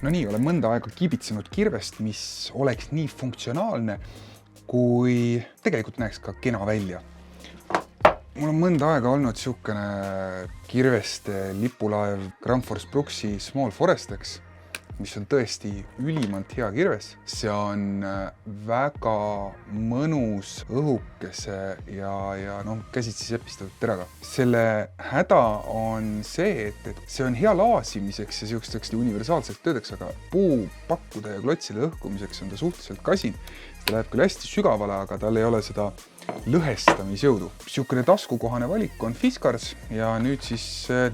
No nii, olen mõnda aega kibitsenud kirvest, mis oleks nii funktsionaalne, kui tegelikult näeks ka kena välja. Mul on mõnda aega olnud siukene kirveste lipulaev Gramfors Brooksi Small Forestex, mis on tõesti ülimalt hea kirves. See on väga mõnus õhukese ja käsitsi sepistatud teraga. Selle häda on see, et see on hea laasimiseks ja siukesteks universaalseks töödeks, aga puupakkude ja klotside õhkumiseks on ta suhteliselt kasin. Ta läheb küll hästi sügavale, aga tal ei ole seda lõhestamisjõudu. Siukene taskukohane valik on Fiskars ja nüüd siis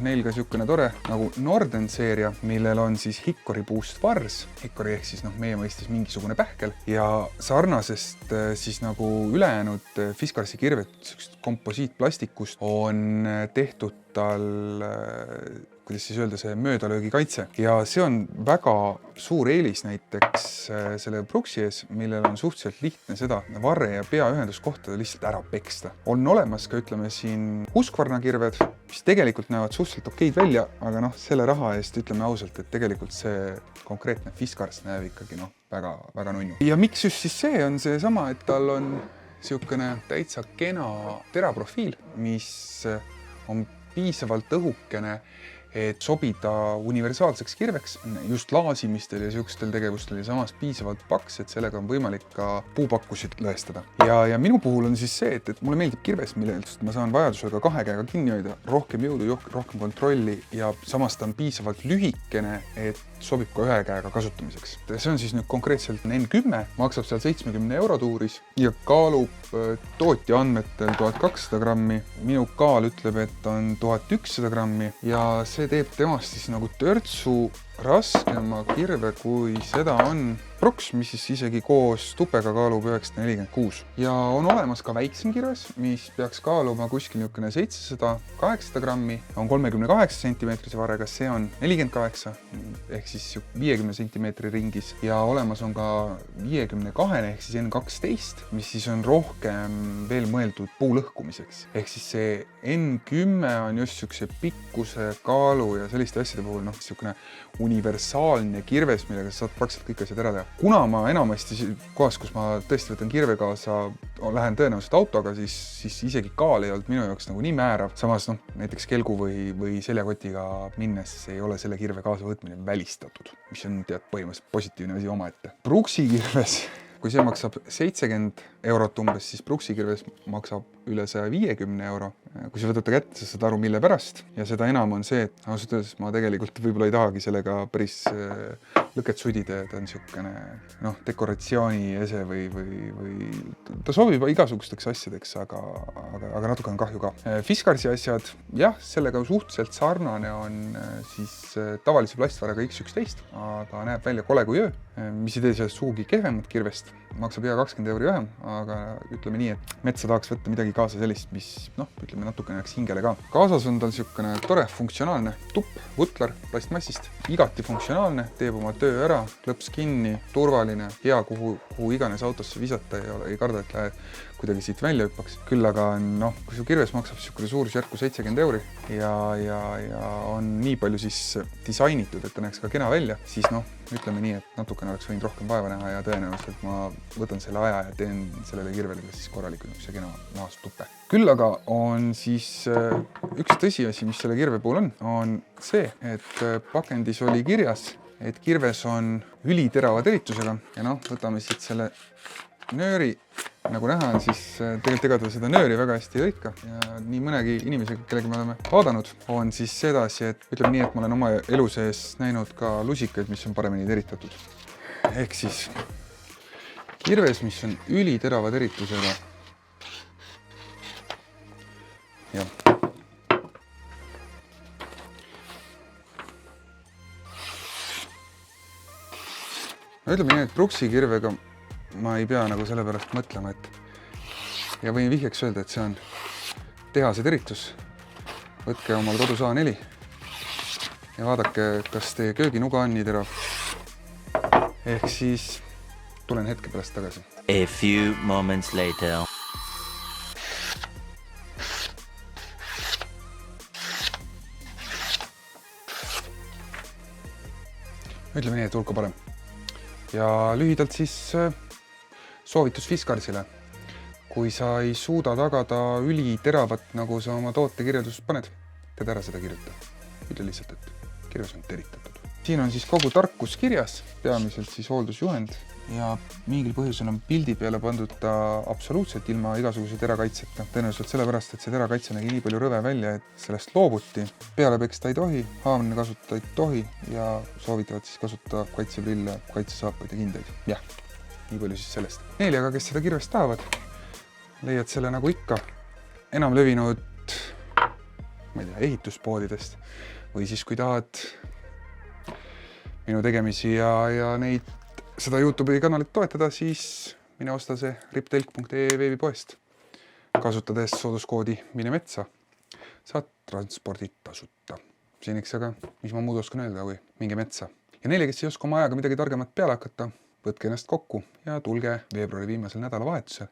neil ka siukene tore nagu Norden seeria, millel on siis Hickory puust vars. Hickory ehk siis meie mõistes mingisugune pähkel ja sarnasest siis nagu ülejäänud Fiskarsi kirvet komposiitplastikust on tehtud tal, kuidas siis öelda, see möödalöögi kaitse. Ja see on väga suur eelis näiteks selle Brooksi ees, millel on suhteliselt lihtne seda varre ja pea ühenduskohtada lihtsalt ära peksta. On olemas ka, ütleme siin, Husqvarna kirved, mis tegelikult näevad suhteliselt okeid välja, aga selle raha eest ütleme ausalt, et tegelikult see konkreetne Fiskars näeb ikkagi väga nunnu. Ja miks just siis see on see sama, et tal on siukene täitsa kena teraprofiil, mis on piisavalt õhukene, et sobida universaalseks kirveks just laasimistel ja siukstel tegevustel ja samas piisavalt paks, et sellega on võimalik ka puupakkusid lõestada. Ja minu puhul on siis see, et mulle meeldib kirves, millest ma saan vajadusel ka 2 käega kinni hoida, rohkem jõudu, rohkem kontrolli ja samas ta on piisavalt lühikene, et sobib ka 1 käega kasutamiseks. See on siis nüüd konkreetselt N10, maksab seal 70 € tuuris ja kaalub tootja andmetel 1200 grammi. Minu kaal ütleb, et on 1100 grammi ja see teeb temast siis nagu törtsu raskema kirve, kui seda on Brooks, mis siis isegi koos tupega kaalub 946. Ja on olemas ka väiksem kirves, mis peaks kaaluma kuskil niisugune 700-800 grammi, on 38 sentimeetrise varrega, see on 48 ehk siis 50 sentimeetri ringis ja olemas on ka 52 ehk siis N12, mis siis on rohkem veel mõeldud puu lõhkumiseks. Ehk siis see N10 on just siukse pikkuse, kaalu ja selliste asjade puhul siukene universaalne kirves, millega saad praktiliselt kõik asjad ära teha. Kuna ma enamasti kohas, kus ma tõesti võtan kirve kaasa, lähen tõenäoliselt autoga, siis isegi kaal ei olnud minu jaoks nagu nii määrav. Samas näiteks kelgu või seljakotiga minnes ei ole selle kirve kaasa võtmine välistatud, mis on põhimõtteliselt positiivne asi omaette. Brooksi kirves, kui see maksab 70 € umbes, siis Brooksi kirves maksab üle 150 €. Kui sa võtad ta kätte, sa saad aru, mille pärast. Ja seda enam on see, et ausalt öeldes ma tegelikult võib-olla ei tahagi sellega päris lõket sudida. Ta on siukene dekoratsiooni ese või ta sobib igasugusteks asjadeks, aga natuke on kahju ka. Fiskarsi asjad, jah, sellega suhteliselt sarnane on siis tavalise plastvarraga X11, aga näeb välja kole kui öö, mis ei tee sellest sugugi kehvemat kirvest. Maksab pea 20 € vähem, aga ütleme nii, et metsa tahaks võtta midagi kaasa sellist, mis ütleme natukene jääks hingele ka. Kaasas on tal siukene tore funktsionaalne tupp, vutlar plastmassist, igati funktsionaalne, teeb oma töö ära, klõps kinni, turvaline, hea kuhu iganes autosse visata ei karda, et lähe kuidagi siit välja hüppaks. Küll aga on, kui su kirves maksab siukene suurusjärku 70 € ja on nii palju siis disainitud, et ta näeks ka kena välja, siis ütleme nii, et natukene oleks võinud rohkem vaeva näha ja tõenäoliselt ma võtan selle aja ja teen sellele kirvele siis korralikult see kena nahast tuppe. Küll aga on siis üks tõsiasi, mis selle kirve puhul on see, et pakendis oli kirjas, et kirves on üliterava teritusega ja võtame siit selle nööri. Nagu näha on, siis tegelikult ta seda nööri väga hästi ei lõika ja nii mõnegi inimesega, kellega me oleme vaadanud, on siis sedasi, et ütleme nii, et ma olen oma elu sees näinud ka lusikaid, mis on paremini teritatud. Ehk siis kirves, mis on üliterava teritusega. Jah. Ütleme nii, et Brooksi kirvega ma ei pea nagu selle pärast mõtlema, et ja võin vihjeks öelda, et see on tehase teritus. Võtke omal kodus A4 ja vaadake, kas teie kööginuga on nii terav. Ehk siis tulen hetke pärast tagasi. A few moments later. ütleme nii, et hulka parem. Ja lühidalt siis soovitus Fiskarsile. Kui sa ei suuda tagada üliteravat, nagu sa oma tootekirjeldust paned, teed ära seda kirjuta. Ütle lihtsalt, et kirjas on teritatud. Siin on siis kogu tarkus kirjas, peamiselt siis hooldusjuhend ja mingil põhjusel on pildi peale pandud ta absoluutselt ilma igasuguse terakaitseta. Tõenäoliselt sellepärast, et see terakaitse nägi nii palju rõve välja, et sellest loobuti. Peale peksta ei tohi, haamne kasutada ei tohi ja soovitavad siis kasutada kaitseprille, kaitsesaapaid ja kindaid. Jah, nii palju siis sellest. Neile aga, kes seda kirvest tahavad, leiad selle nagu ikka enam levinud, ma ei tea, ehituspoodidest või siis kui tahad minu tegemisi ja neid seda YouTube'i kanalit toetada, siis mine osta see riptelk.ee veebipoest. Kasutades sooduskoodi Mine metsa, saad transpordid tasuta. Seniks aga, mis ma muud oskan öelda, kui minge metsa. Ja neile, kes ei oska oma ajaga midagi targemat peale hakata, võtke ennast kokku ja tulge veebruari viimasel nädalavahetusel,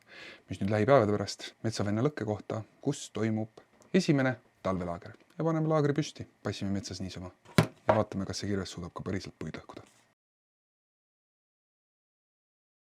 mis nüüd lähipäevade pärast Metsavenna lõkke kohta, kus toimub esimene talvelaager. Ja paneme laagri püsti, passime metsas niisama ja vaatame, kas see kirves suudab ka päriselt puid lõhkuda.